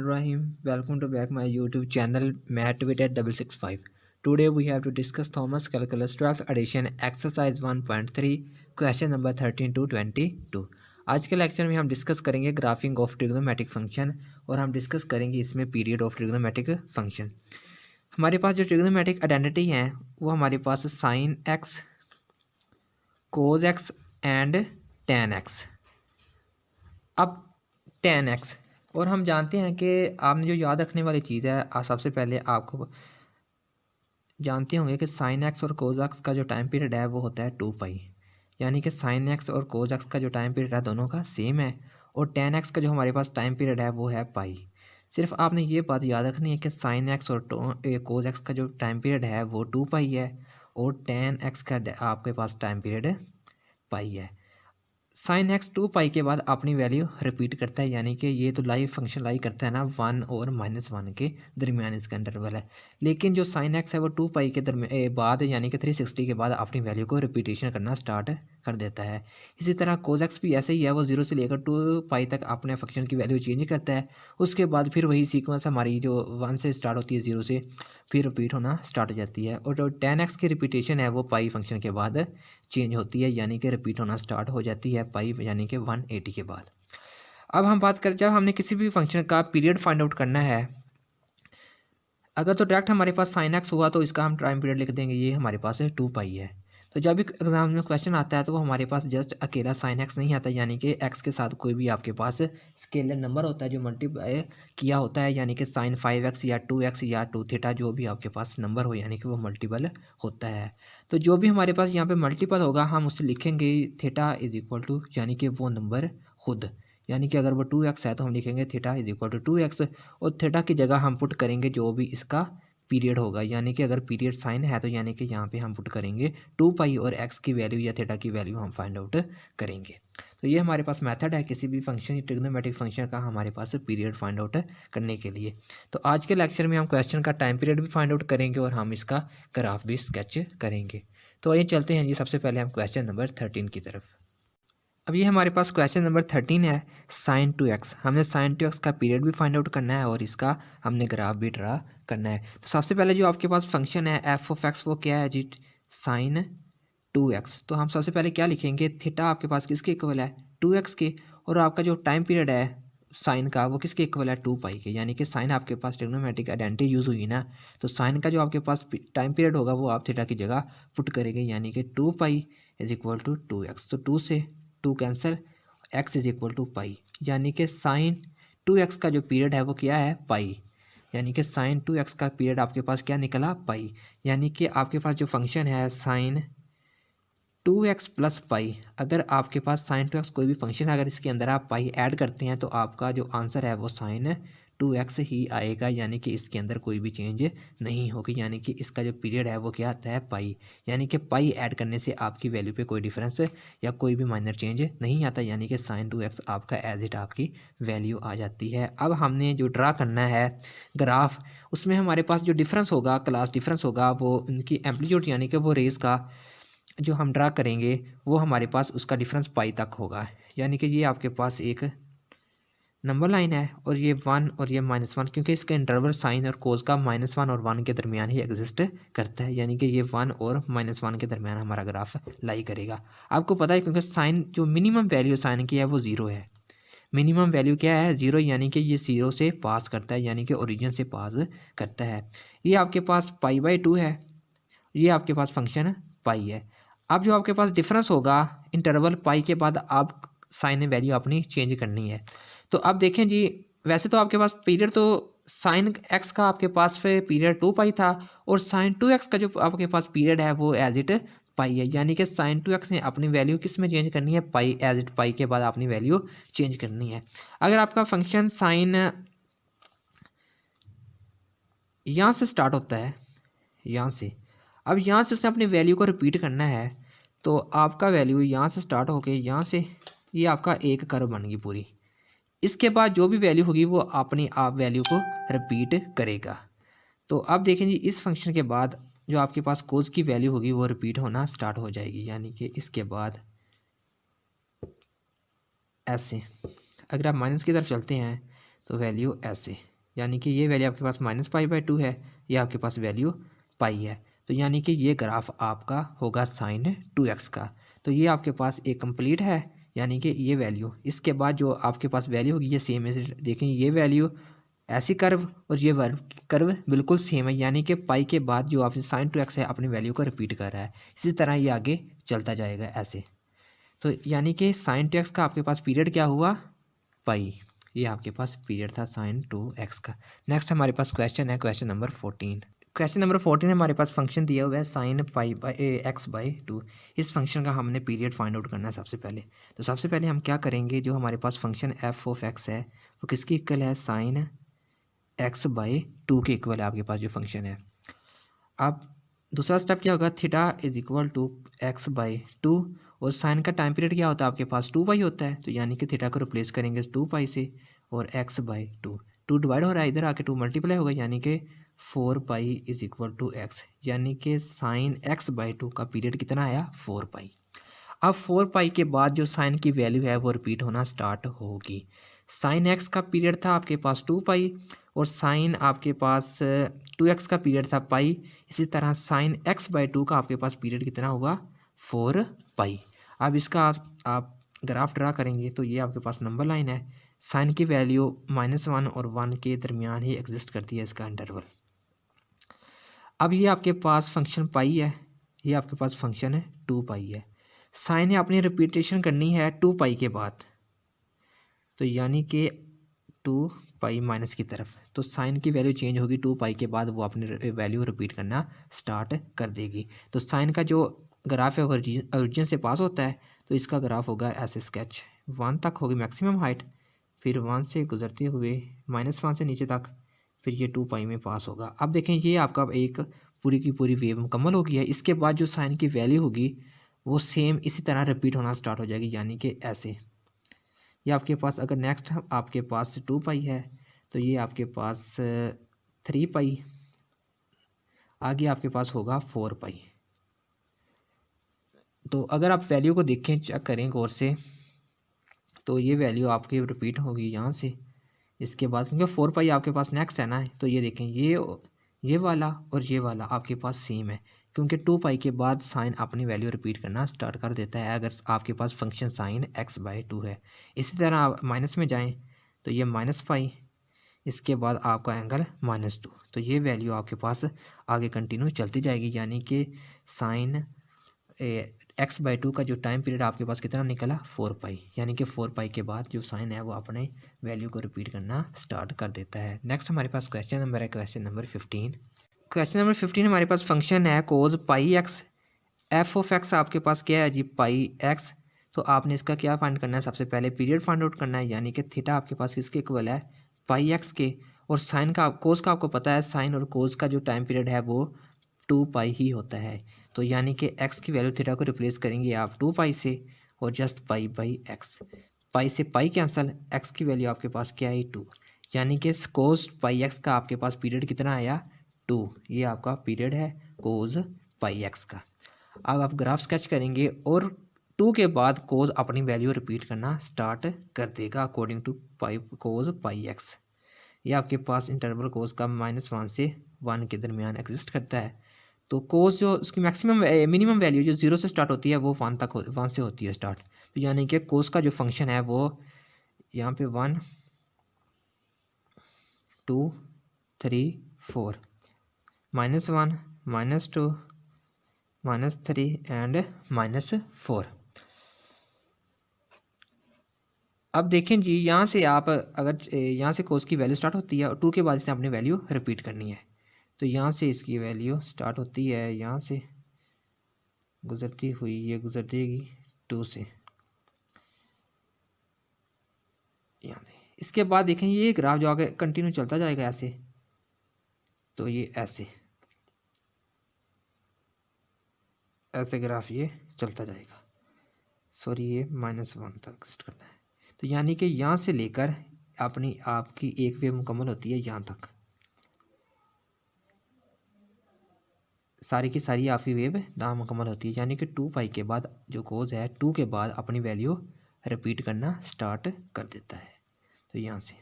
Rahim, welcome to back my YouTube channel Mathwit@665. Today we have to discuss Thomas Calculus 12th edition exercise 1.3 question number 13 to 22। आज के lecture में हम discuss करेंगे graphic of trigonometric function और हम discuss करेंगे इसमें period of trigonometric function. हमारे पास जो ट्रिग्नोमेट्रिक आइडेंटिटी हैं वो हमारे पास sine x, cos x and tan x. अब टेन एक्स और हम जानते हैं कि आपने जो याद रखने वाली चीज़ है, सबसे पहले आपको जानते होंगे कि साइन एक्स और कोज एक्स का जो टाइम पीरियड है वो होता है 2 पाई, यानी कि साइन एक्स और कोज एक्स का जो टाइम पीरियड है दोनों का सेम है, और टेन एक्स का जो हमारे पास टाइम पीरियड है वो है पाई। सिर्फ आपने ये बात याद रखनी है कि साइन एक्स और कोज एक्स का जो टाइम पीरियड है वो 2 पाई है और टेन एक्स का आपके पास टाइम पीरियड पाई है। साइन एक्स 2 पाई के बाद अपनी वैल्यू रिपीट करता है, यानी कि ये तो लाइव फंक्शन लाई करता है ना 1 और -1 के दरमियान इसका इंटरवल है। लेकिन जो साइन एक्स है वो 2 पाई के बाद यानी कि 360 के बाद अपनी वैल्यू को रिपीटेशन करना स्टार्ट कर देता है। इसी तरह कोज एक्स भी ऐसे ही है, वो 0 से लेकर 2 पाई तक अपने फंक्शन की वैल्यू चेंज करता है। उसके बाद फिर वही सीक्वेंस हमारी जो 1 से स्टार्ट होती है 0 से फिर रिपीट होना स्टार्ट हो जाती है, और जो टेन एक्स की रिपीटेशन है वो पाई फंक्शन के बाद चेंज होती है, यानी कि रिपीट होना स्टार्ट हो जाती है पाई यानी कि 180 के बाद। अब हम बात करें जब हमने किसी भी फंक्शन का पीरियड फाइंड आउट करना है, अगर तो डायरेक्ट हमारे पास साइन एक्स हुआ तो इसका हम टाइम पीरियड लिख देंगे, ये हमारे पास 2 पाई है। तो जब भी एग्जाम में क्वेश्चन आता है तो वो हमारे पास जस्ट अकेला साइन एक्स नहीं आता, यानी कि एक्स के साथ कोई भी आपके पास स्केलर नंबर होता है जो मल्टीप्लाई किया होता है, यानी कि साइन 5x या 2x या 2 थीटा जो भी आपके पास नंबर हो, यानी कि वो मल्टीपल होता है। तो जो भी हमारे पास यहाँ पे मल्टीपल होगा हम उससे लिखेंगे थीटा इज इक्वल टू, यानी कि वो नंबर खुद, यानी कि अगर वो 2x है तो हम लिखेंगे theta is equal to 2x, और थीटा की जगह हम पुट करेंगे जो भी इसका पीरियड होगा, यानी कि अगर पीरियड साइन है तो यानी कि यहाँ पे हम पुट करेंगे 2 पाई और x की वैल्यू या थीटा की वैल्यू हम फाइंड आउट करेंगे। तो ये हमारे पास मेथड है किसी भी फंक्शन ट्रिग्नोमेट्रिक फंक्शन का हमारे पास पीरियड फाइंड आउट करने के लिए। तो आज के लेक्चर में हम क्वेश्चन का टाइम पीरियड भी फाइंड आउट करेंगे और हम इसका ग्राफ भी स्केच करेंगे। तो आइए चलते हैं जी, सबसे पहले हम क्वेश्चन नंबर 13 की तरफ। अब ये हमारे पास क्वेश्चन नंबर 13 है, साइन 2x। हमने साइन 2x का पीरियड भी फाइंड आउट करना है और इसका हमने ग्राफ भी ड्रा करना है। तो सबसे पहले जो आपके पास फंक्शन है एफ ऑफ एक्स वो क्या है जी, साइन 2x। तो हम सबसे पहले क्या लिखेंगे, थीटा आपके पास किसके इक्वल है 2x के, और आपका जो टाइम पीरियड है साइन का वो किसके इक्वल है 2 पाई के, यानी कि साइन आपके पास ट्रिग्नोमेट्रिक आइडेंटिटी यूज़ हुई ना, तो साइन का जो आपके पास टाइम पीरियड होगा वो आप थीटा की जगह पुट करेंगे, यानी कि 2 pi is equal to 2x। तो 2 से 2 cancel, x is equal to pi, यानी कि साइन 2x का जो पीरियड है वो क्या है पाई, यानी कि साइन 2x का पीरियड आपके पास क्या निकला पाई, यानी कि आपके पास जो फंक्शन है साइन 2x प्लस पाई, अगर आपके पास साइन 2x कोई भी फंक्शन है अगर इसके अंदर आप पाई ऐड करते हैं तो आपका जो आंसर है वो साइन 2x ही आएगा, यानी कि इसके अंदर कोई भी चेंज नहीं होगी, यानी कि इसका जो पीरियड है वो क्या आता है पाई, यानी कि पाई ऐड करने से आपकी वैल्यू पे कोई डिफरेंस या कोई भी माइनर चेंज नहीं आता, यानी कि साइन 2x आपका एज इट आपकी वैल्यू आ जाती है। अब हमने जो ड्रा करना है ग्राफ, उसमें हमारे पास जो डिफरेंस होगा क्लास डिफरेंस होगा वो उनकी एम्पलीट्यूड, यानी कि वो रेस का जो हम ड्रा करेंगे वो हमारे पास उसका डिफरेंस पाई तक होगा, यानी कि ये आपके पास एक नंबर लाइन है और ये 1 और ये -1, क्योंकि इसका इंटरवल साइन और कोस का -1 और 1 के दरमियान ही एग्जिस्ट करता है, यानी कि ये 1 और -1 के दरमियान हमारा ग्राफ लाई करेगा। आपको पता है क्योंकि साइन जो मिनिमम वैल्यू साइन की है वो 0 है, मिनिमम वैल्यू क्या है 0, यानी कि ये 0 से पास करता है, यानी कि ओरिजिन से पास करता है। ये आपके पास π/2 है, ये आपके पास फंक्शन पाई है। अब जो आपके पास डिफरेंस होगा इंटरवल पाई के बाद आप साइन वैल्यू अपनी चेंज करनी है। तो अब देखें जी, वैसे तो आपके पास पीरियड तो साइन एक्स का आपके पास फिर पीरियड 2 पाई था और साइन 2x का जो आपके पास पीरियड है वो एज इट पाई है, यानी कि साइन 2x ने अपनी वैल्यू किस में चेंज करनी है पाई, एज इट पाई के बाद अपनी वैल्यू चेंज करनी है। अगर आपका फंक्शन साइन यहाँ से स्टार्ट होता है, यहाँ से, अब यहाँ से उसने अपनी वैल्यू को रिपीट करना है, तो आपका वैल्यू यहाँ से स्टार्ट होके यहाँ से ये आपका एक कर्व बन गई पूरी, इसके बाद जो भी वैल्यू होगी वो अपनी आप वैल्यू को रिपीट करेगा। तो अब देखें जी, इस फंक्शन के बाद जो आपके पास कोज की वैल्यू होगी वो रिपीट होना स्टार्ट हो जाएगी, यानी कि इसके बाद ऐसे अगर आप माइनस की तरफ चलते हैं तो वैल्यू ऐसे, यानी कि ये वैल्यू आपके पास -π/2 है, ये आपके पास वैल्यू पाई है। तो यानी कि ये ग्राफ आपका होगा sin 2x का। तो ये आपके पास एक कंप्लीट है, यानी कि ये वैल्यू, इसके बाद जो आपके पास वैल्यू होगी ये सेम है। देखें ये वैल्यू ऐसी कर्व और ये कर्व बिल्कुल सेम है, यानी कि पाई के बाद जो आपने sin 2x है अपनी वैल्यू को रिपीट कर रहा है। इसी तरह ये आगे चलता जाएगा ऐसे। तो यानी कि sin 2x का आपके पास पीरियड क्या हुआ, पाई। ये आपके पास पीरियड था sin 2x का। नेक्स्ट हमारे पास क्वेश्चन है क्वेश्चन नंबर 14। क्वेश्चन नंबर 14 हमारे पास फंक्शन दिया हुआ है sin π/x/2। इस फंक्शन का हमने पीरियड फाइंड आउट करना है सबसे पहले। तो सबसे पहले हम क्या करेंगे, जो हमारे पास फंक्शन f(x) है वो किसकी इक्वल है, sin x/2 के इक्वल है आपके पास जो फंक्शन है। अब दूसरा स्टेप क्या होगा, theta is equal to x/2 और साइन का टाइम पीरियड क्या होता है आपके पास 2π होता है। तो यानी कि थीटा को रिप्लेस करेंगे 2π से और x/2, 2 डिवाइड हो रहा है इधर आके 2 मल्टीप्लाई होगा, यानी कि 4π इज इक्वल टू x, यानी कि साइन x/2 का पीरियड कितना आया 4π। अब 4π के बाद जो साइन की वैल्यू है वो रिपीट होना स्टार्ट होगी। साइन x का पीरियड था आपके पास 2π और साइन आपके पास 2x का पीरियड था पाई। इसी तरह साइन x/2 का आपके पास पीरियड कितना हुआ 4π। अब इसका आप ग्राफ ड्रा करेंगे तो ये आपके पास नंबर लाइन है, साइन की वैल्यू -1 और 1 के दरमियान ही एग्जिस्ट करती है इसका इंटरवल। अब ये आपके पास फंक्शन पाई है, ये आपके पास फंक्शन है 2π है। साइन ने अपनी रिपीटेशन करनी है 2π के बाद, तो यानी कि 2π माइनस की तरफ, तो साइन की वैल्यू चेंज होगी 2π के बाद, वो अपनी वैल्यू रिपीट करना स्टार्ट कर देगी। तो साइन का जो ग्राफ है वो ओरिजिन से पास होता है, तो इसका ग्राफ होगा ऐसे स्केच, 1 तक होगी मैक्सिमम हाइट, फिर 1 से गुजरते हुए -1 से नीचे तक, फिर ये 2π में पास होगा। अब देखें ये आपका एक पूरी की पूरी वेव मुकम्मल हो गई है। इसके बाद जो साइन की वैल्यू होगी वो सेम इसी तरह रिपीट होना स्टार्ट हो जाएगी, यानी कि ऐसे। ये आपके पास अगर नेक्स्ट आपके पास 2π है तो ये आपके पास 3π, आगे आपके पास होगा 4π। तो अगर आप वैल्यू को देखें, चेक करें गौर से, तो ये वैल्यू आपकी रिपीट होगी यहाँ से, इसके बाद क्योंकि 4π आपके पास नेक्स्ट है ना, तो ये देखें ये वाला और ये वाला आपके पास सेम है, क्योंकि 2π के बाद साइन अपनी वैल्यू रिपीट करना स्टार्ट कर देता है अगर आपके पास फंक्शन साइन x/2 है। इसी तरह आप माइनस में जाएं तो ये -π, इसके बाद आपका एंगल -2, तो ये वैल्यू आपके पास आगे कंटिन्यू चलती जाएगी, यानी कि साइन x/2 का जो टाइम पीरियड आपके पास कितना निकला 4π, यानी कि 4π के बाद जो साइन है वो अपने वैल्यू को रिपीट करना स्टार्ट कर देता है। नेक्स्ट हमारे पास क्वेश्चन नंबर है क्वेश्चन नंबर 15। क्वेश्चन नंबर 15 हमारे पास फंक्शन है cos πx, f(x) आपके पास क्या है जी πx। तो आपने इसका क्या फाइंड करना है, सबसे पहले पीरियड फाइंड आउट करना है, यानी कि थीटा आपके पास किसके इक्वल है πx के, और साइन का कोस का आपको पता है, साइन और कोस का जो टाइम पीरियड है वो 2π ही होता है। तो यानी कि x की वैल्यू थीटा को रिप्लेस करेंगे आप 2π से और जस्ट π/x, पाई से पाई कैंसिल, x की वैल्यू आपके पास क्या है 2, यानी कि cos πx का आपके पास पीरियड कितना आया 2, ये आपका पीरियड है cos πx का। अब आप ग्राफ स्केच करेंगे और 2 के बाद कोस अपनी वैल्यू रिपीट करना स्टार्ट कर देगा अकॉर्डिंग टू cos πx। ये आपके पास इंटरवल कोस का -1 से 1 के दरमियान एग्जिस्ट करता है। तो कोस जो उसकी मैक्सिमम मिनिमम वैल्यू जो 0 से स्टार्ट होती है वो 1 तक 1 से होती है स्टार्ट। तो यानी कि कोस का जो फंक्शन है वो यहाँ पे 1 2 3 4 -1 -2 -3 एंड -4। अब देखें जी, यहाँ से आप अगर यहाँ से कोस की वैल्यू स्टार्ट होती है और 2 के बाद इसे अपनी वैल्यू रिपीट करनी है, तो यहाँ से इसकी वैल्यू स्टार्ट होती है, यहाँ से गुजरती हुई ये गुजरेगी 2 से यहाँ। इसके बाद देखें ये ग्राफ जो आगे कंटिन्यू चलता जाएगा ऐसे, तो ये ऐसे ग्राफ ये चलता जाएगा, सॉरी ये -1 तक एग्जिस्ट करना है। तो यानी कि यहाँ से लेकर अपनी आपकी एक वेव मुकम्मल होती है यहाँ तक, सारी की सारी आपकी वेव नामुकम्मल होती है, यानी कि 2 पाई के बाद जो कोज है 2 के बाद अपनी वैल्यू रिपीट करना स्टार्ट कर देता है। तो यहाँ से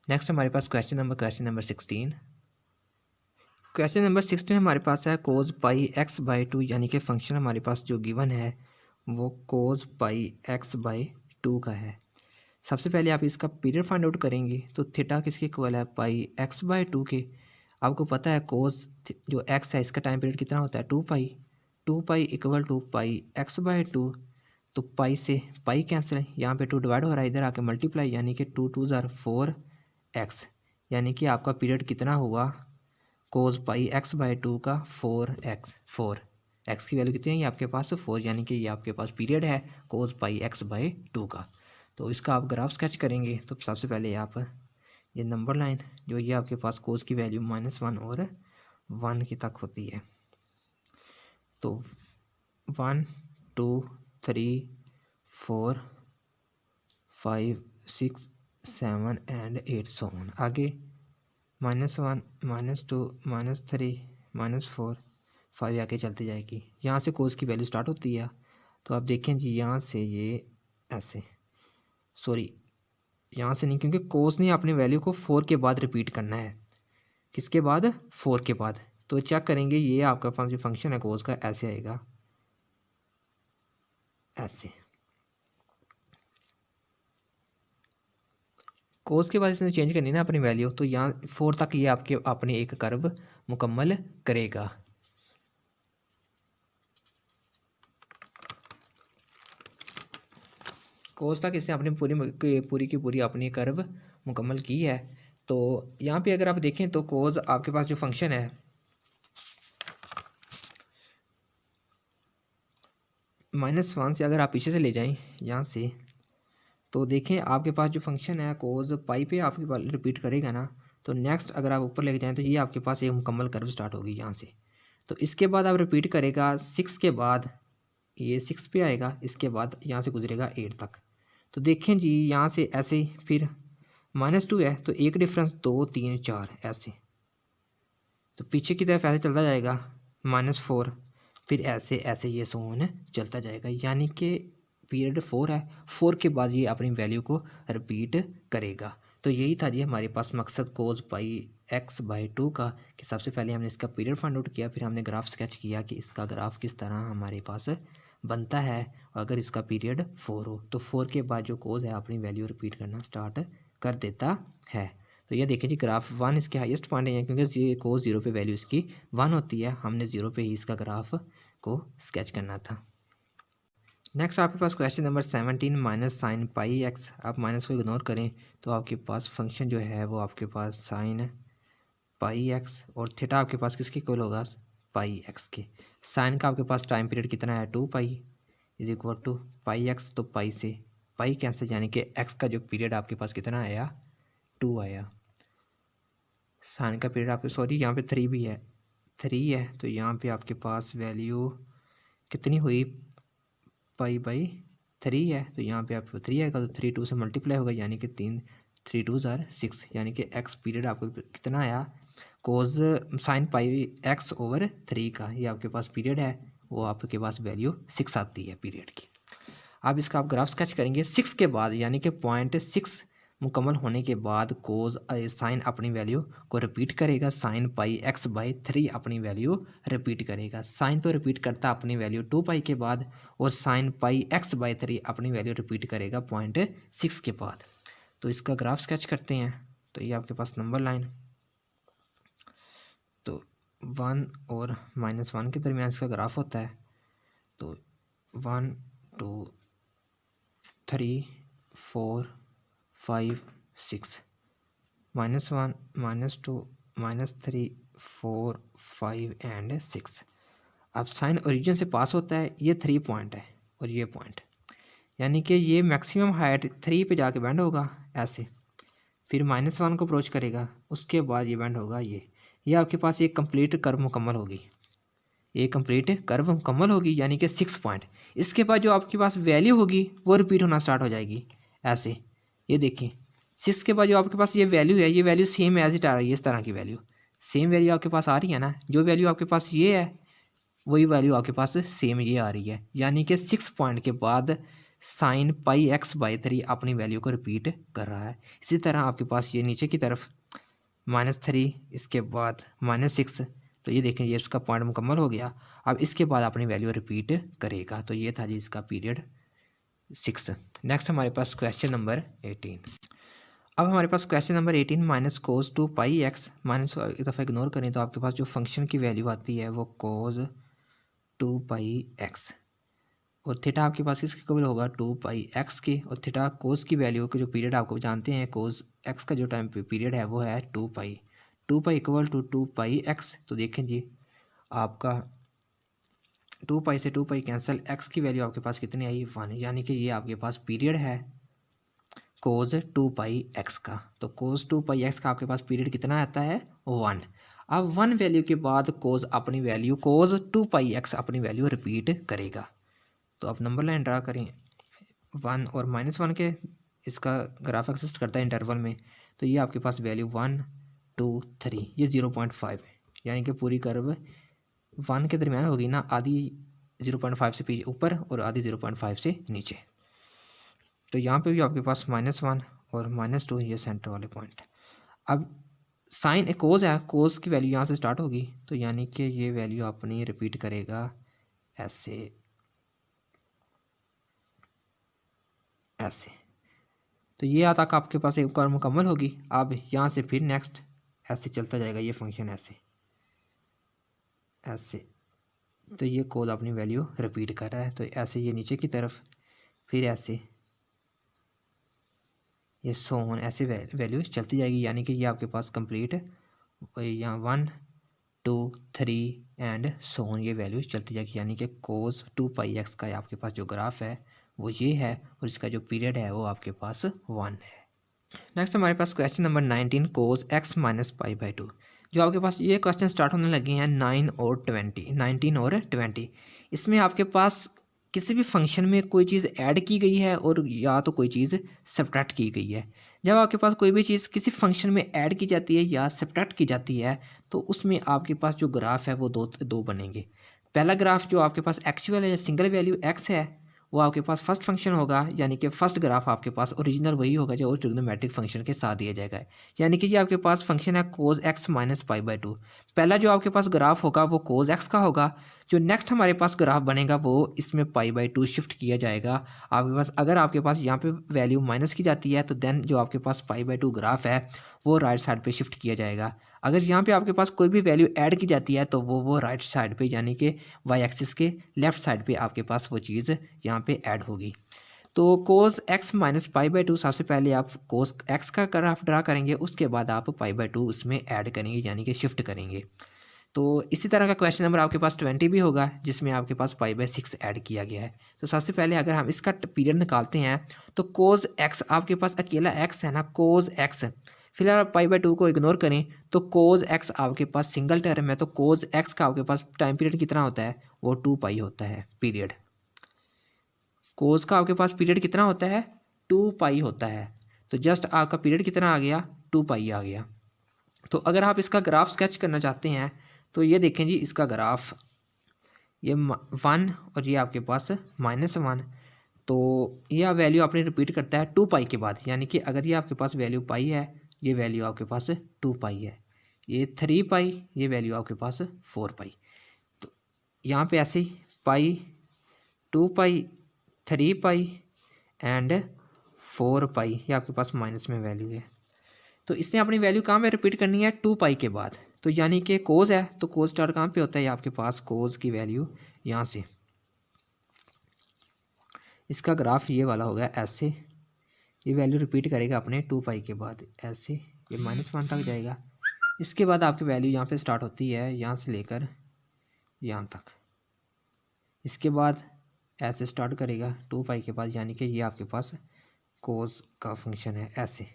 नेक्स्ट हमारे पास क्वेश्चन नंबर 16। क्वेश्चन नंबर 16 हमारे पास है कोज पाई एक्स बाई 2, यानी कि फंक्शन हमारे पास जो गिवन है वो कोज पाई एक्स बाई 2 का है। सबसे पहले आप इसका पीरियड फाइंड आउट करेंगे, तो थीटा किसके इक्वल है, पाई एक्स बाई 2 के। आपको पता है कोस जो एक्स है इसका टाइम पीरियड कितना होता है, 2 pi equal to pi x by 2। तो पाई से पाई कैंसिल है, यहाँ पे 2 डिवाइड हो रहा है, इधर आके मल्टीप्लाई, यानी कि 2 2 ज़ार 4 एक्स, यानी कि आपका पीरियड कितना हुआ कोस पाई एक्स बाई 2 का 4 एक्स की वैल्यू कितनी है ये आपके पास 4, यानी कि ये आपके पास पीरियड है कोस पाई एक्स बाई 2 का। तो इसका आप ग्राफ स्केच करेंगे, तो सबसे पहले आप ये नंबर लाइन जो ये आपके पास कोस की वैल्यू -1 और 1 की तक होती है, तो 1 2 3 4 5 6 7 एंड 8 सो ऑन। आगे -1 -2 -3 -4 5 आके चलती जाएगी। यहाँ से कोस की वैल्यू स्टार्ट होती है, तो आप देखें जी यहाँ से ये ऐसे, सॉरी यहाँ से नहीं, क्योंकि कोस ने अपनी वैल्यू को 4 के बाद रिपीट करना है। किसके बाद, 4 के बाद। तो चेक करेंगे ये आपका जो फंक्शन है कोस का ऐसे आएगा, ऐसे कोस के बाद इसने चेंज करनी ना अपनी वैल्यू, तो यहाँ 4 तक ये आपके अपने एक कर्व मुकम्मल करेगा। कोस तक इसने अपनी पूरी की पूरी अपनी कर्व मुकम्मल की है। तो यहाँ पे अगर आप देखें तो कोस आपके पास जो फंक्शन है -1 से अगर आप पीछे से ले जाएं यहाँ से, तो देखें आपके पास जो फंक्शन है कोस पाई पे आपके पास रिपीट करेगा ना, तो नेक्स्ट अगर आप ऊपर लेके जाएं तो ये आपके पास एक मुकम्मल कर्व स्टार्ट होगी यहाँ से। तो इसके बाद आप रिपीट करेगा 6 के बाद, ये 6 पे आएगा, इसके बाद यहाँ से गुजरेगा 8 तक। तो देखें जी यहाँ से ऐसे ही, फिर -2 है तो एक डिफरेंस 2 3 4 ऐसे, तो पीछे की तरफ ऐसे चलता जाएगा -4, फिर ऐसे ऐसे ये सोन चलता जाएगा, यानी कि पीरियड 4 है, 4 के बाद ये अपनी वैल्यू को रिपीट करेगा। तो यही था जी हमारे पास मकसद कोस पाई एक्स बाई 2 का, कि सबसे पहले हमने इसका पीरियड फाइंड आउट किया, फिर हमने ग्राफ स्केच किया कि इसका ग्राफ किस तरह हमारे पास बनता है। अगर इसका पीरियड 4 हो तो 4 के बाद जो कोस है अपनी वैल्यू रिपीट करना स्टार्ट कर देता है। तो ये देखिए जी ग्राफ 1 इसके हाईएस्ट पॉइंट है, क्योंकि ये कोस 0 पे वैल्यू इसकी 1 होती है, हमने 0 पे ही इसका ग्राफ को स्केच करना था। नेक्स्ट आपके पास question number 17 minus sine pi x. आप माइनस को इग्नोर करें तो आपके पास फंक्शन जो है वो आपके पास साइन पाई एक्स, और थीटा आपके पास किसके इक्वल होगा, पाई एक्स के। साइन का आपके पास टाइम पीरियड कितना है 2 pi is equal to pi x, तो पाई से पाई कैंसिल, यानी कि एक्स का जो पीरियड आपके पास कितना आया 2 आया। साइन का पीरियड आपके सॉरी यहाँ पे 3 भी है, 3 है, तो यहाँ पे आपके पास वैल्यू कितनी हुई पाई बाई 3 है, तो यहाँ पे आपको 3 आएगा, तो 3 2 से मल्टीप्लाई होगा, यानी कि 3 2 ज़ार 6, यानी कि एक्स पीरियड आपको कितना आया कोज साइन पाई एक्स ओवर 3 का, ये आपके पास पीरियड है, वो आपके पास वैल्यू 6 आती है पीरियड की। अब इसका आप ग्राफ स्केच करेंगे 6 के बाद, यानी कि पॉइंट 6 मुकम्मल होने के बाद कोज साइन अपनी वैल्यू को रिपीट करेगा, साइन पाई एक्स बाई 3 अपनी वैल्यू रिपीट करेगा। साइन तो रिपीट करता अपनी वैल्यू 2 पाई के बाद, और साइन पाई एक्स बाई 3 अपनी वैल्यू रिपीट करेगा पॉइंट 6 के बाद। तो इसका ग्राफ स्केच करते हैं, तो ये आपके पास नंबर लाइन, तो 1 और -1 के दरमियान इसका ग्राफ होता है, तो 1 2 3 4 5 6 -1 -2 -3 4 5 एंड 6। अब साइन ओरिजिन से पास होता है, ये 3 पॉइंट है और ये पॉइंट, यानी कि ये मैक्सिमम हाइट 3 पे जाके बैंड होगा ऐसे, फिर -1 को अप्रोच करेगा, उसके बाद ये बैंड होगा ये आपके पास एक कंप्लीट कर्व मुकम्मल होगी, ये कंप्लीट कर्व मुकम्मल होगी, यानी कि 6 पॉइंट। इसके बाद जो आपके पास वैल्यू होगी वो रिपीट होना स्टार्ट हो जाएगी ऐसे, ये देखें 6 के बाद जो आपके पास ये वैल्यू है, ये वैल्यू सेम एज इट आ रही है, इस तरह की वैल्यू सेम वैल्यू आपके पास आ रही है ना, जो वैल्यू आपके पास ये है वही वैल्यू आपके पास सेम ये आ रही है, यानी कि 6 पॉइंट के बाद साइन पाई एक्स बाई 3 अपनी वैल्यू को रिपीट कर रहा है। इसी तरह आपके पास ये नीचे की तरफ -3, इसके बाद -6, तो ये देखें ये उसका पॉइंट मुकम्मल हो गया। अब इसके बाद अपनी वैल्यू रिपीट करेगा। तो ये था जी इसका पीरियड 6। नेक्स्ट हमारे पास क्वेश्चन नंबर 18। अब हमारे पास question number 18 minus cos 2 pi x, minus एक दफ़ा इग्नोर करें तो आपके पास जो फंक्शन की वैल्यू आती है वो कोस 2 पाई एक्स, और थीटा आपके पास किसके इक्वल होगा 2 पाई एक्स की, और थीटा कोस की वैल्यू के जो पीरियड आपको जानते हैं कोस एक्स का जो टाइम पीरियड है वो है 2 pi, 2 pi equal to 2 pi x. तो देखें जी आपका 2 पाई से 2 पाई कैंसिल, एक्स की वैल्यू आपके पास कितनी आई 1, यानी कि ये आपके पास पीरियड है कोस 2 पाई एक्स का। तो कोस 2 पाई एक्स का आपके पास पीरियड कितना आता है 1। अब 1 वैल्यू के बाद कोस अपनी वैल्यू कोस 2 पाई एक्स अपनी वैल्यू रिपीट करेगा। तो आप नंबर लाइन ड्रा करें 1 और -1 के, इसका ग्राफ एक्सिस्ट करता है इंटरवल में। तो ये आपके पास वैल्यू 1 2 3 ये 0.5 है, यानी कि पूरी कर्व 1 के दरमियान होगी ना, आधी 0.5 से पीछे ऊपर और आधी 0.5 से नीचे। तो यहाँ पे भी आपके पास -1 और -2 ये सेंटर वाले पॉइंट। अब साइन कोस है, कोस की वैल्यू यहाँ से स्टार्ट होगी, तो यानी कि ये वैल्यू अपनी रिपीट करेगा ऐसे ऐसे। तो ये आता तक आपके पास एक बार मुकम्मल होगी। अब यहाँ से फिर नेक्स्ट ऐसे चलता जाएगा ये फंक्शन ऐसे ऐसे। तो ये कोड अपनी वैल्यू रिपीट कर रहा है। तो ऐसे ये नीचे की तरफ, फिर ऐसे ये सोन ऐसे वैल्यू चलती जाएगी, यानी कि ये आपके पास कंप्लीट यहाँ 1 2 3 एंड सोन ये वैल्यू चलती जाएगी, यानी कि कोस 2 पाई एक्स का आपके पास जो ग्राफ है वो ये है, और इसका जो पीरियड है वो आपके पास 1 है। नेक्स्ट हमारे पास question number 19 cos x minus pi by 2। जो आपके पास ये क्वेश्चन स्टार्ट होने लगे हैं 9 और 20, 19 और 20। इसमें आपके पास किसी भी फंक्शन में कोई चीज़ ऐड की गई है और या तो कोई चीज़ सब्ट्रैक्ट की गई है। जब आपके पास कोई भी चीज़ किसी फंक्शन में ऐड की जाती है या सब्ट्रैक्ट की जाती है तो उसमें आपके पास जो ग्राफ है वो दो बनेंगे। पहला ग्राफ जो आपके पास एक्चुअल है या सिंगल वैल्यू एक्स है वो आपके पास फर्स्ट फंक्शन होगा, यानी कि फर्स्ट ग्राफ आपके पास ओरिजिनल वही होगा जो ट्रिग्नोमेट्रिक फंक्शन के साथ दिया जाएगा। यानी कि ये आपके पास फंक्शन है कोस एक्स माइनस पाई बाई 2। पहला जो आपके पास ग्राफ होगा वो कोस एक्स का होगा। जो नेक्स्ट हमारे पास ग्राफ बनेगा वो इसमें पाई बाई 2 शिफ्ट किया जाएगा आपके पास। अगर आपके पास यहाँ पे वैल्यू माइनस की जाती है तो देन जो आपके पास पाई बाई 2 ग्राफ है वो राइट साइड पे शिफ्ट किया जाएगा। अगर यहाँ पे आपके पास कोई भी वैल्यू ऐड की जाती है तो वो राइट साइड पे, यानी कि वाई एक्सिस के लेफ्ट साइड पे आपके पास वो चीज़ यहाँ पे ऐड होगी। तो कोस एक्स माइनस पाई बाई 2, सबसे पहले आप कोस एक्स का ग्राफ ड्रा करेंगे, उसके बाद आप पाई बाई 2 उसमें ऐड करेंगे, यानी कि शिफ्ट करेंगे। तो इसी तरह का क्वेश्चन नंबर आपके पास 20 भी होगा जिसमें आपके पास पाई बाई 6 ऐड किया गया है। तो सबसे पहले अगर हम इसका पीरियड निकालते हैं तो कोस एक्स आपके पास अकेला एक्स है ना, कोस एक्स, फिलहाल आप पाई बाई 2 को इग्नोर करें तो कोस एक्स आपके पास सिंगल टर्म है। तो कोस एक्स का आपके पास टाइम पीरियड कितना होता है वो 2 पाई होता है पीरियड। कोस का आपके पास पीरियड कितना होता है 2 पाई होता है। तो जस्ट आपका पीरियड कितना आ गया 2 पाई आ गया। तो अगर आप इसका ग्राफ स्केच करना चाहते हैं तो ये देखें जी, इसका ग्राफ ये 1 और ये आपके पास -1। तो ये वैल्यू आपने रिपीट करता है 2 पाई के बाद, यानी कि अगर ये आपके पास वैल्यू पाई है, ये वैल्यू आपके पास 2 पाई है, ये 3 पाई, ये वैल्यू आपके पास 4 पाई। तो यहाँ पे ऐसे ही पाई 2 पाई 3 पाई एंड 4 पाई, ये आपके पास माइनस में वैल्यू है। तो इसने अपनी वैल्यू कहाँ पे रिपीट करनी है 2 पाई के बाद। तो यानी कि कोस है तो कोस स्टार्ट कहाँ पे होता है आपके पास, कोस की वैल्यू यहाँ से, इसका ग्राफ ये वाला होगा ऐसे, ये वैल्यू रिपीट करेगा अपने 2 पाई के बाद ऐसे, ये -1 तक जाएगा। इसके बाद आपकी वैल्यू यहाँ पे स्टार्ट होती है यहाँ से लेकर यहाँ तक। इसके बाद ऐसे स्टार्ट करेगा 2 पाई के बाद, यानी कि ये आपके पास कोस का फंक्शन है ऐसे,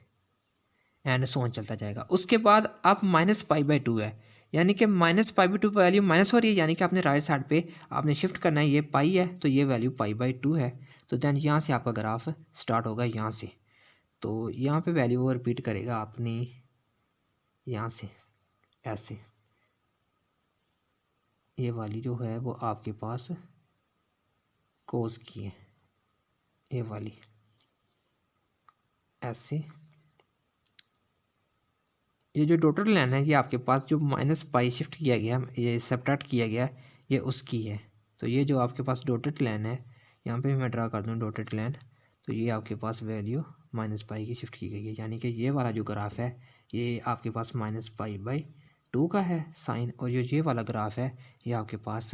एंड सो ऑन चलता जाएगा। उसके बाद अब माइनस पाई बाई 2 है, यानी कि minus pi by 2 value minus हो रही है, यानी कि आपने राइट साइड पे आपने शिफ्ट करना है। ये पाई है तो ये वैल्यू पाई बाई 2 है। तो देन यहाँ से आपका ग्राफ स्टार्ट होगा यहाँ से, तो यहाँ पे वैल्यू वो रिपीट करेगा अपनी यहाँ से ऐसे, ये वाली जो है वो आपके पास कोस की है, ये वाली ऐसे। ये जो डॉटेड लाइन है ये आपके पास जो माइनस पाई शिफ्ट किया गया, ये सब्ट्रैक्ट किया गया, ये उसकी है। तो ये जो आपके पास डॉटेड लाइन है, यहाँ पे भी मैं ड्रा कर दूँ डॉटेड लाइन, तो ये आपके पास वैल्यू माइनस पाई की शिफ्ट की गई है। यानी कि ये वाला जो ग्राफ है ये आपके पास माइनस पाई बाई 2 का है साइन, और जो ये वाला ग्राफ है ये आपके पास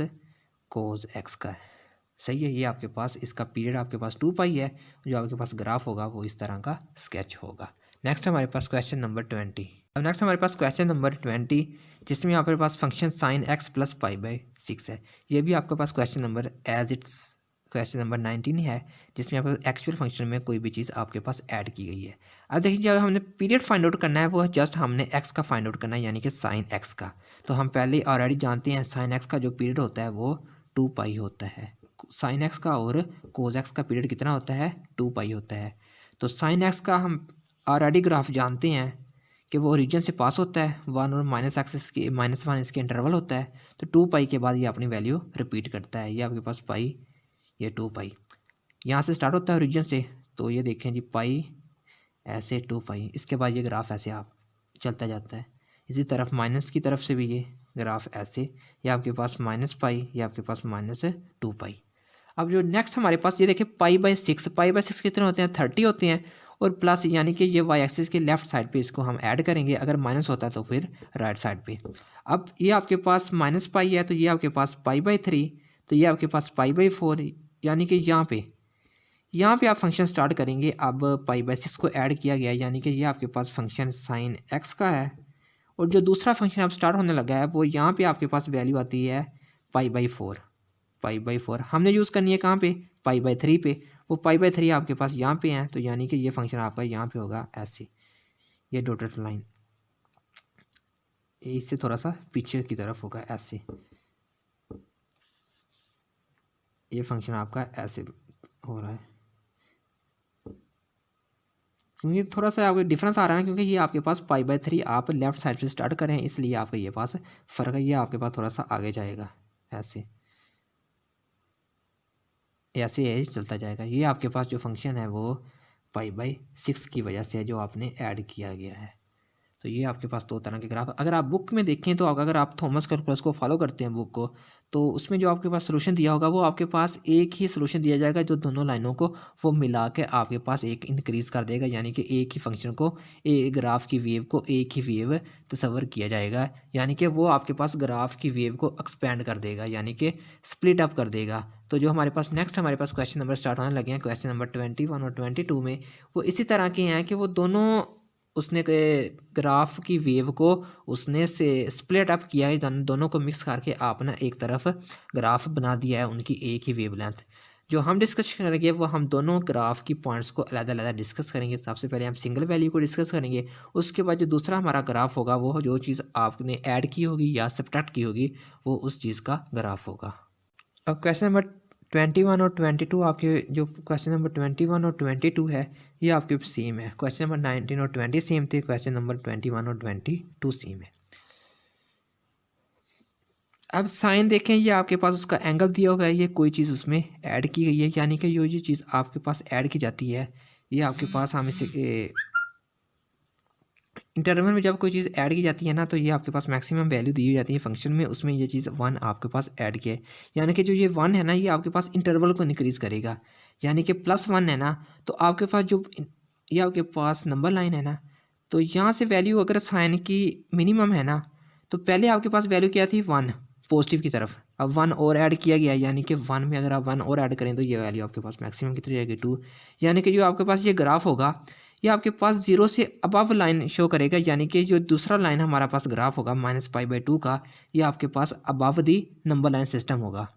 कोस एक्स का है। सही है। ये आपके पास इसका पीरियड आपके पास 2 पाई है, जो आपके पास ग्राफ होगा वो इस तरह का स्केच होगा। नेक्स्ट हमारे पास क्वेश्चन नंबर 20। अब नेक्स्ट हमारे पास क्वेश्चन नंबर 20, जिसमें आपके पास function sine x plus pi by 6 है। ये भी आपके पास question number as it's question number 19 है, जिसमें आपको एक्चुअल फंक्शन में कोई भी चीज़ आपके पास ऐड की गई है। अब देखिए जब हमने पीरियड फाइंड आउट करना है वो जस्ट हमने एक्स का फाइंड आउट करना है, यानी कि साइन एक्स का। तो हम पहले ऑलरेडी जानते हैं साइन एक्स का जो पीरियड होता है वो 2 पाई होता है। साइन एक्स का और कोस एक्स का पीरियड कितना होता है? 2 पाई होता है। तो साइन एक्स का हम ऑलरेडी ग्राफ जानते हैं कि वो ओरिजिन से पास होता है, 1 और माइनस एक्सिस के -1 इसके इंटरवल होता है। तो 2 पाई के बाद ये अपनी वैल्यू रिपीट करता है। ये आपके पास पाई, ये 2 पाई यहाँ से स्टार्ट होता है ओरिजिन से। तो ये देखें जी पाई ऐसे 2 पाई, इसके बाद ये ग्राफ ऐसे आप चलता जाता है। इसी तरफ माइनस की तरफ से भी ये ग्राफ ऐसे, ये आपके पास माइनस पाई, ये आपके पास -2 पाई। अब जो नेक्स्ट हमारे पास ये देखिए पाई बाई 6, पाई बाई 6 कितने होते हैं? 30 होते हैं। और प्लस यानी कि ये वाई एक्सिस के लेफ्ट साइड पे इसको हम ऐड करेंगे, अगर माइनस होता है तो फिर राइट साइड पे। अब ये आपके पास माइनस पाई है, तो ये आपके पास पाई बाई 3, तो ये आपके पास पाई बाई 4, यानी कि यहाँ पे आप फंक्शन स्टार्ट करेंगे। अब पाई बाई 6 को ऐड किया गया है, यानी कि ये आपके पास फंक्शन साइन एक्स का है। और जो दूसरा फंक्शन अब स्टार्ट होने लगा है वो यहाँ पे आपके पास वैल्यू आती है पाई बाई 4। पाई बाई 4 हमने यूज़ करनी है कहाँ पे? पाई बाई 3 पे। वो पाई बाई 3 आपके पास यहाँ पे है, तो यानी कि ये फंक्शन आपका यहाँ पे होगा ऐसे, ये डॉटेड लाइन इससे थोड़ा सा पीछे की तरफ होगा ऐसे, ये फंक्शन आपका ऐसे हो रहा है। क्योंकि थोड़ा सा आपको डिफरेंस आ रहा है, क्योंकि ये आपके पास पाई बाई 3 आप लेफ्ट साइड से स्टार्ट करें, इसलिए आपका ये पास फ़र्क है। ये आपके पास थोड़ा सा आगे जाएगा ऐसे, ऐसे ही चलता जाएगा। ये आपके पास जो फंक्शन है वो पाई बाई 6 की वजह से है, जो आपने ऐड किया गया है। तो ये आपके पास 2 तरह के ग्राफ। अगर आप बुक में देखें तो अगर आप थॉमस कैलकुलस को फॉलो करते हैं बुक को, तो उसमें जो आपके पास सोल्यूशन दिया होगा वो आपके पास एक ही सोल्यूशन दिया जाएगा, जो दोनों लाइनों को वो मिला के आपके पास एक इंक्रीज़ कर देगा। यानी कि एक ही फंक्शन को, एक ग्राफ की वेव को एक ही वेव तस्वर किया जाएगा, यानी कि वो आपके पास ग्राफ की वेव को एक्सपेंड कर देगा, यानी कि स्प्लिट अप कर देगा। तो जो हमारे पास नेक्स्ट हमारे पास क्वेश्चन नंबर स्टार्ट होने लगे हैं, क्वेश्चन नंबर 21 और 22 में वो इसी तरह के हैं कि वो दोनों उसने ग्राफ की वेव को उसने से स्प्लिट अप किया है, दोनों को मिक्स करके आपने एक तरफ ग्राफ बना दिया है उनकी एक ही वेवलेंथ। जो हम डिस्कस करेंगे वो हम दोनों ग्राफ की पॉइंट्स को अलग-अलग डिस्कस करेंगे। सबसे पहले हम सिंगल वैल्यू को डिस्कस करेंगे, उसके बाद जो दूसरा हमारा ग्राफ होगा वो जो चीज़ आपने ऐड की होगी या सब्ट्रैक्ट की होगी वो उस चीज़ का ग्राफ होगा। अब क्वेश्चन नंबर 21 और 22 आपके जो क्वेश्चन नंबर 21 और 22 है ये आपके सेम है। क्वेश्चन नंबर 19 और 20 सेम थे, क्वेश्चन नंबर 21 और 22 सेम है। अब साइन देखें, ये आपके पास उसका एंगल दिया हुआ है, ये कोई चीज़ उसमें ऐड की गई है, यानी कि ये चीज़ आपके पास ऐड की जाती है, ये आपके पास हम इसे इंटरवल में जब कोई चीज़ ऐड की जाती है ना, तो ये आपके पास मैक्सिमम वैल्यू दी जाती है फंक्शन में, उसमें ये चीज़ 1 आपके पास ऐड किया है। यानी कि जो ये 1 है ना, ये आपके पास इंटरवल को इंक्रीज़ करेगा, यानी कि +1 है ना, तो आपके पास जो ये आपके पास नंबर लाइन है ना, तो यहाँ से वैल्यू अगर साइन की मिनिमम है ना, तो पहले आपके पास वैल्यू क्या थी? 1 पॉजिटिव की तरफ। अब 1 और ऐड किया गया, यानी कि 1 में अगर आप 1 और ऐड करें तो ये वैल्यू आपके पास मैक्सिमम कितनी जाएगी? 2। यानी कि जो आपके पास ये ग्राफ होगा ये आपके पास 0 से अबव लाइन शो करेगा, यानी कि जो दूसरा लाइन हमारा पास ग्राफ होगा -π/2 का, ये आपके पास above the number line system होगा,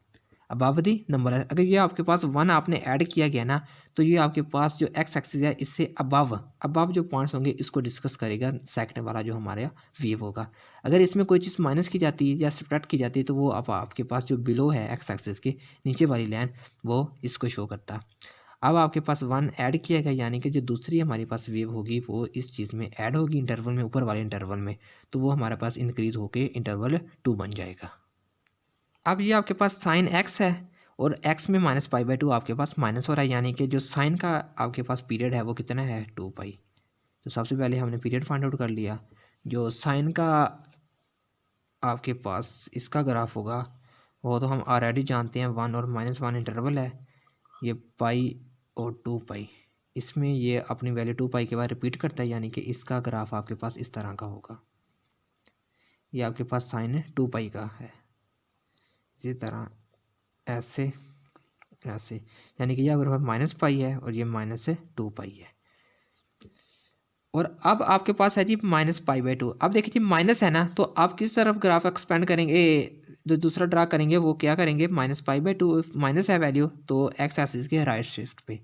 अबव दी नंबर लाइन। अगर ये आपके पास 1 आपने ऐड किया गया ना, तो ये आपके पास जो एक्स एक्सिस है इससे अबव जो पॉइंट्स होंगे इसको डिस्कस करेगा सेकंड वाला जो हमारा वेव होगा। अगर इसमें कोई चीज़ माइनस की जाती है या सब्ट्रैक्ट की जाती है तो वो अब आपके पास जो बिलो है एक्स एक्सिस के नीचे वाली लाइन वो इसको शो करता। अब आपके पास 1 ऐड किया गया, यानी कि जो दूसरी हमारे पास वेव होगी वो इस चीज़ में ऐड होगी इंटरवल में, ऊपर वाले इंटरवल में, तो वो हमारे पास इंक्रीज़ होके इंटरवल 2 बन जाएगा। अब ये आपके पास साइन एक्स है और एक्स में माइनस पाई बाई टू आपके पास माइनस हो रहा है, यानी कि जो साइन का आपके पास पीरियड है वो कितना है 2 पाई। तो सबसे पहले हमने पीरियड फाइंड आउट कर लिया। जो साइन का आपके पास इसका ग्राफ होगा वो तो हम ऑलरेडी जानते हैं, 1 और -1 इंटरवल है, ये पाई और 2 पाई, इसमें ये अपनी वैल्यू 2 पाई के बाद रिपीट करता है, यानी कि इसका ग्राफ आपके पास इस तरह का होगा। ये आपके पास साइन 2 पाई का है, इसी तरह ऐसे ऐसे, यानी कि ये आपके पास माइनस पाई है और ये -2 पाई है। और अब आपके पास है जी -पाई/2। अब देखिए जी माइनस है ना, तो आप किस तरफ ग्राफ एक्सपेंड करेंगे, जो दूसरा ड्रा करेंगे वो क्या करेंगे, -पाई/2 माइनस है वैल्यू तो एक्स एक्सिस के राइट शिफ्ट पे,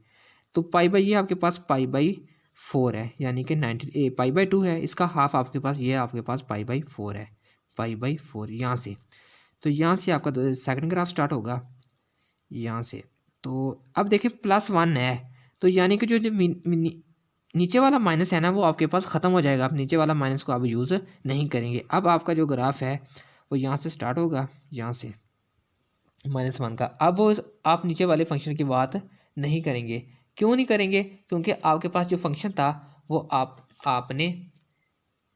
तो पाई/, ये आपके पास पाई/4 है, यानी कि 90 पाई/2 है, इसका हाफ आपके पास ये आपके पास पाई/4 है, पाई/4 यहाँ से। तो यहाँ से आपका सेकंड ग्राफ स्टार्ट होगा यहाँ से। तो अब देखिए +1 है, तो यानी कि जो नीचे वाला माइनस है ना वो आपके पास ख़त्म हो जाएगा, आप नीचे वाला माइनस को आप यूज़ नहीं करेंगे। अब आपका जो ग्राफ है वो यहाँ से स्टार्ट होगा, यहाँ से -1 का। अब वो आप नीचे वाले फंक्शन की बात नहीं करेंगे। क्यों नहीं करेंगे? क्योंकि आपके पास जो फंक्शन था वो आपने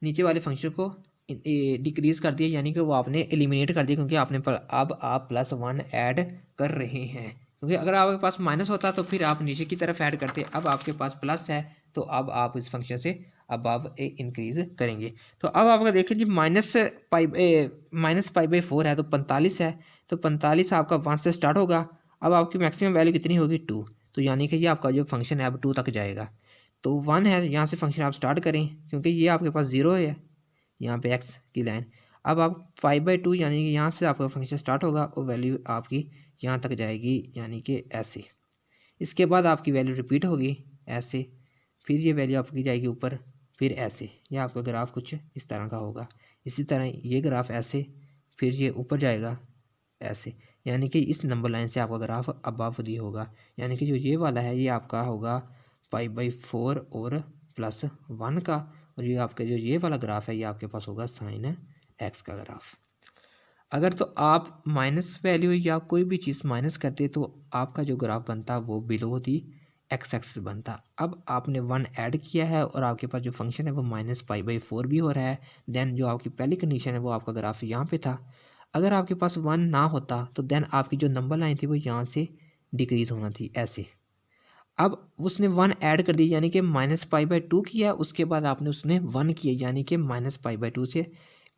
नीचे वाले फंक्शन को डिक्रीज़ कर दिया, यानी कि वो आपने एलिमिनेट कर दिया, क्योंकि आपने अब आप +1 ऐड कर रहे हैं। क्योंकि अगर आपके पास माइनस होता तो फिर आप नीचे की तरफ ऐड करते, अब आपके पास प्लस है तो अब आप इस फंक्शन से अब आप इंक्रीज़ करेंगे। तो अब आपका देखिए जी -पाई/4 है तो 45 है, तो 45 आपका 1 से स्टार्ट होगा। अब आपकी मैक्सिमम वैल्यू कितनी होगी 2, तो यानी कि ये आपका जो फंक्शन है अब 2 तक जाएगा। तो 1 है, यहाँ से फंक्शन आप स्टार्ट करें क्योंकि ये आपके पास 0 है, यहाँ पे एक्स की लाइन। अब आप 5/2 यानी कि यहाँ से आपका फंक्शन स्टार्ट होगा और वैल्यू आपकी यहाँ तक जाएगी, यानी कि ऐसे। इसके बाद आपकी वैल्यू रिपीट होगी ऐसे, फिर ये वैल्यू आपकी जाएगी ऊपर, फिर ऐसे। यह आपका ग्राफ कुछ इस तरह का होगा। इसी तरह ये ग्राफ ऐसे, फिर ये ऊपर जाएगा ऐसे, यानी कि इस नंबर लाइन से आपका ग्राफ अबव दी होगा, यानी कि जो ये वाला है ये आपका होगा पाई/4 और +1 का, और ये आपका जो ये वाला ग्राफ है ये आपके पास होगा साइन एक्स का ग्राफ। अगर तो आप माइनस वैल्यू या कोई भी चीज़ माइनस करते तो आपका जो ग्राफ बनता वो बिलो दी एक्स एक्सिस बनता। अब आपने 1 ऐड किया है और आपके पास जो फंक्शन है वो -पाई/4 भी हो रहा है। देन जो आपकी पहली कंडीशन है वो आपका ग्राफ यहाँ पे था। अगर आपके पास 1 ना होता तो देन आपकी जो नंबर लाइन थी वो यहाँ से डिक्रीज़ होना थी ऐसे। अब उसने 1 ऐड कर दी, यानी कि -पाई/2 किया, उसके बाद आपने उसने 1 किया, यानी कि -पाई/2 से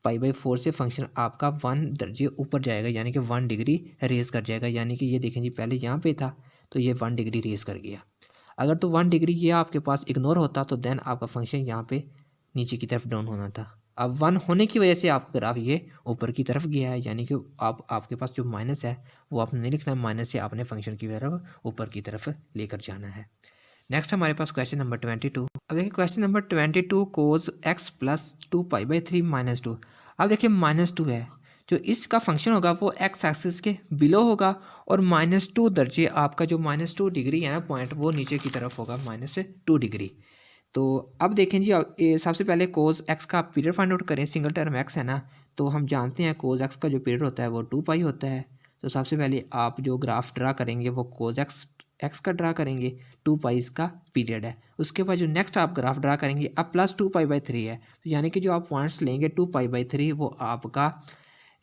पाई/4 से फंक्शन आपका 1 दर्जे ऊपर जाएगा, यानी कि 1 डिग्री रेज कर जाएगा। यानी कि ये देखें जी पहले यहाँ पे था तो ये 1 डिग्री रेज कर गया। अगर तो 1 डिग्री ये आपके पास इग्नोर होता तो देन आपका फंक्शन यहाँ पे नीचे की तरफ डाउन होना था। अब 1 होने की वजह से आपका ग्राफ ये ऊपर की तरफ गया है, यानी कि आपके पास जो माइनस है वो आपने नहीं लिखना है, माइनस से आपने फंक्शन की तरफ ऊपर की तरफ लेकर जाना है। नेक्स्ट हमारे पास क्वेश्चन नंबर 22। अब देखिए क्वेश्चन नंबर 22, कोस x प्लस 2 पाई/3 -2। अब देखिए -2 है, जो इसका फंक्शन होगा वो एक्स एक्सिस के बिलो होगा और -2 दर्जे आपका जो -2 डिग्री है ना पॉइंट वो नीचे की तरफ होगा -2 डिग्री। तो अब देखें जी सबसे पहले कोस एक्स का पीरियड फाइंड आउट करें, सिंगल टर्म एक्स है ना, तो हम जानते हैं कोस एक्स का जो पीरियड होता है वो 2 पाई होता है। तो सबसे पहले आप जो ग्राफ ड्रा करेंगे वो कोस एक्स का ड्रा करेंगे, 2 पाई इसका पीरियड है। उसके बाद जो नेक्स्ट आप ग्राफ ड्रा करेंगे अब +2 पाई/3 है, तो यानी कि जो आप पॉइंट्स लेंगे 2 पाई/3 वो आपका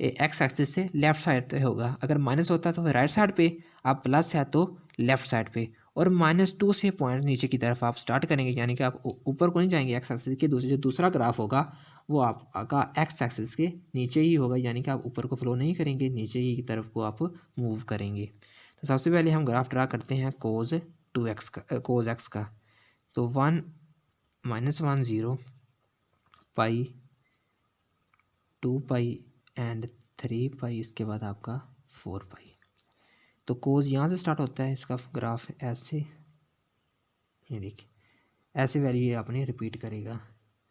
एक्स एक्सिस से लेफ्ट साइड पे होगा। अगर माइनस होता है तो राइट साइड पे, आप प्लस है तो लेफ्ट साइड पे, और -2 से पॉइंट नीचे की तरफ आप स्टार्ट करेंगे, यानी कि आप ऊपर को नहीं जाएंगे एक्स एक्सिस के। जो दूसरा ग्राफ होगा वो आपका एक्स एक्सिस के नीचे ही होगा, यानी कि आप ऊपर को फ्लो नहीं करेंगे, नीचे ही की तरफ को आप मूव करेंगे। तो सबसे पहले हम ग्राफ ड्रा करते हैं कोस एक्स का। तो 1 -1 0 पाई 2 पाई एंड 3 पाई, इसके बाद आपका 4 पाई। तो कोस यहाँ से स्टार्ट होता है, इसका ग्राफ ऐसे, ये देखिए ऐसे वैल्यू ये आपने रिपीट करेगा।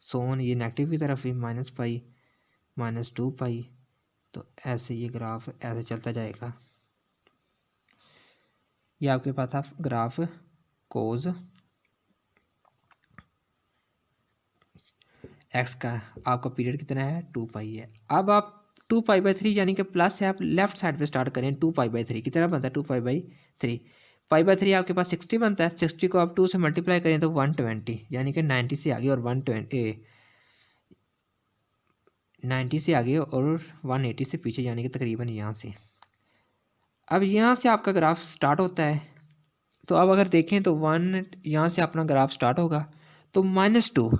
सोन ये नेगेटिव की तरफ ही -पाई -2 पाई, तो ऐसे ये ग्राफ ऐसे चलता जाएगा। ये आपके पास था ग्राफ कोस एक्स का, आपका पीरियड कितना है 2 पाई है। अब आप 2π/3 यानी कि प्लस है, आप लेफ्ट साइड पे स्टार्ट करें। 2π/3 कितना बनता है? 2π/3। π/3 आपके पास 60 बनता है। 60 को आप 2 से मल्टीप्लाई करें तो 120 यानी कि 90 से आगे और 90 से आगे और 180 से पीछे, यानी कि तकरीबन यहाँ से। अब यहाँ से आपका ग्राफ स्टार्ट होता है। तो अब अगर देखें तो 1 यहाँ से अपना ग्राफ स्टार्ट होगा तो -2।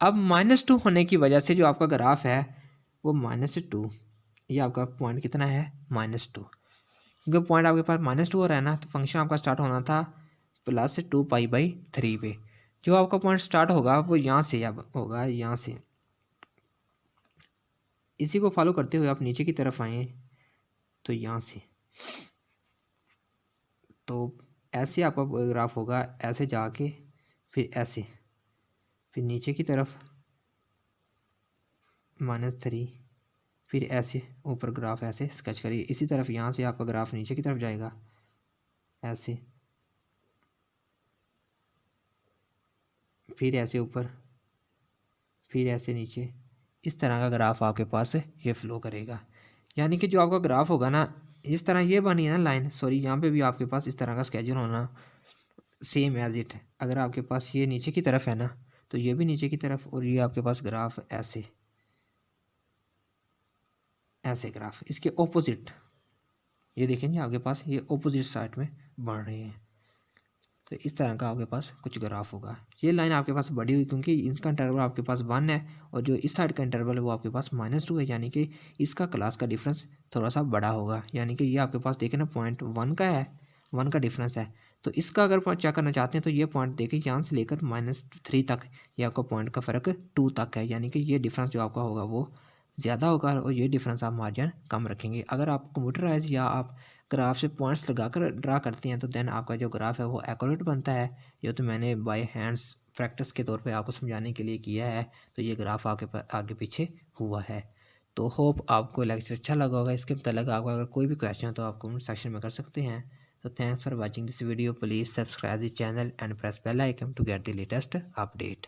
अब -2 होने की वजह से जो आपका ग्राफ है वो -2, ये आपका पॉइंट कितना है? -2। क्योंकि पॉइंट आपके पास -2 हो रहा है ना, तो फंक्शन आपका स्टार्ट होना था +2π/3 पे। जो आपका पॉइंट स्टार्ट होगा वो यहाँ से अब होगा, यहाँ से। इसी को फॉलो करते हुए आप नीचे की तरफ आए तो यहाँ से, तो ऐसे आपका ग्राफ होगा, ऐसे जाके फिर ऐसे, फिर नीचे की तरफ -3, फिर ऐसे ऊपर ग्राफ ऐसे स्केच करिए। इसी तरफ यहाँ से आपका ग्राफ नीचे की तरफ जाएगा ऐसे, फिर ऐसे ऊपर, फिर ऐसे नीचे। इस तरह का ग्राफ आपके पास ये फ्लो करेगा। यानी कि जो आपका ग्राफ होगा ना, इस तरह ये बनी है ना लाइन, सॉरी यहाँ पे भी आपके पास इस तरह का स्केजर होना सेम एज इट। अगर आपके पास ये नीचे की तरफ है ना, तो ये भी नीचे की तरफ, और ये आपके पास ग्राफ ऐसे, ऐसे ग्राफ इसके ऑपोजिट, ये देखेंगे आपके पास ये ऑपोजिट साइड में बढ़ रहे हैं। तो इस तरह का आपके पास कुछ ग्राफ होगा। ये लाइन आपके पास बढ़ी हुई क्योंकि इसका इंटरवल आपके पास 1 है और जो इस साइड का इंटरवल है वो आपके पास -2 है, यानी कि इसका क्लास का डिफरेंस थोड़ा सा बड़ा होगा। यानी कि ये आपके पास देखें ना, पॉइंट 1 का है, 1 का डिफरेंस है। तो इसका अगर पॉइंट चेक करना चाहते हैं तो ये पॉइंट देखिए, यहाँ से लेकर -3 तक ये आपका पॉइंट का फ़र्क 2 तक है। यानी कि ये डिफरेंस जो आपका होगा वो ज़्यादा होगा और ये डिफरेंस आप मार्जिन कम रखेंगे। अगर आप कंप्यूटराइज या आप ग्राफ से पॉइंट्स लगाकर ड्रा करते हैं तो देन आपका जो ग्राफ है वो एक्यूरेट बनता है। ये तो मैंने बाय हैंड्स प्रैक्टिस के तौर पे आपको समझाने के लिए किया है। तो ये ग्राफ आगे पीछे हुआ है। तो होप आपको लेक्चर अच्छा लगा होगा। इसके मतलब आपका अगर कोई भी क्वेश्चन हो तो आप कमेंट सेक्शन में कर सकते हैं। तो thanks for watching this video. Please subscribe this channel and press bell icon to get the latest update.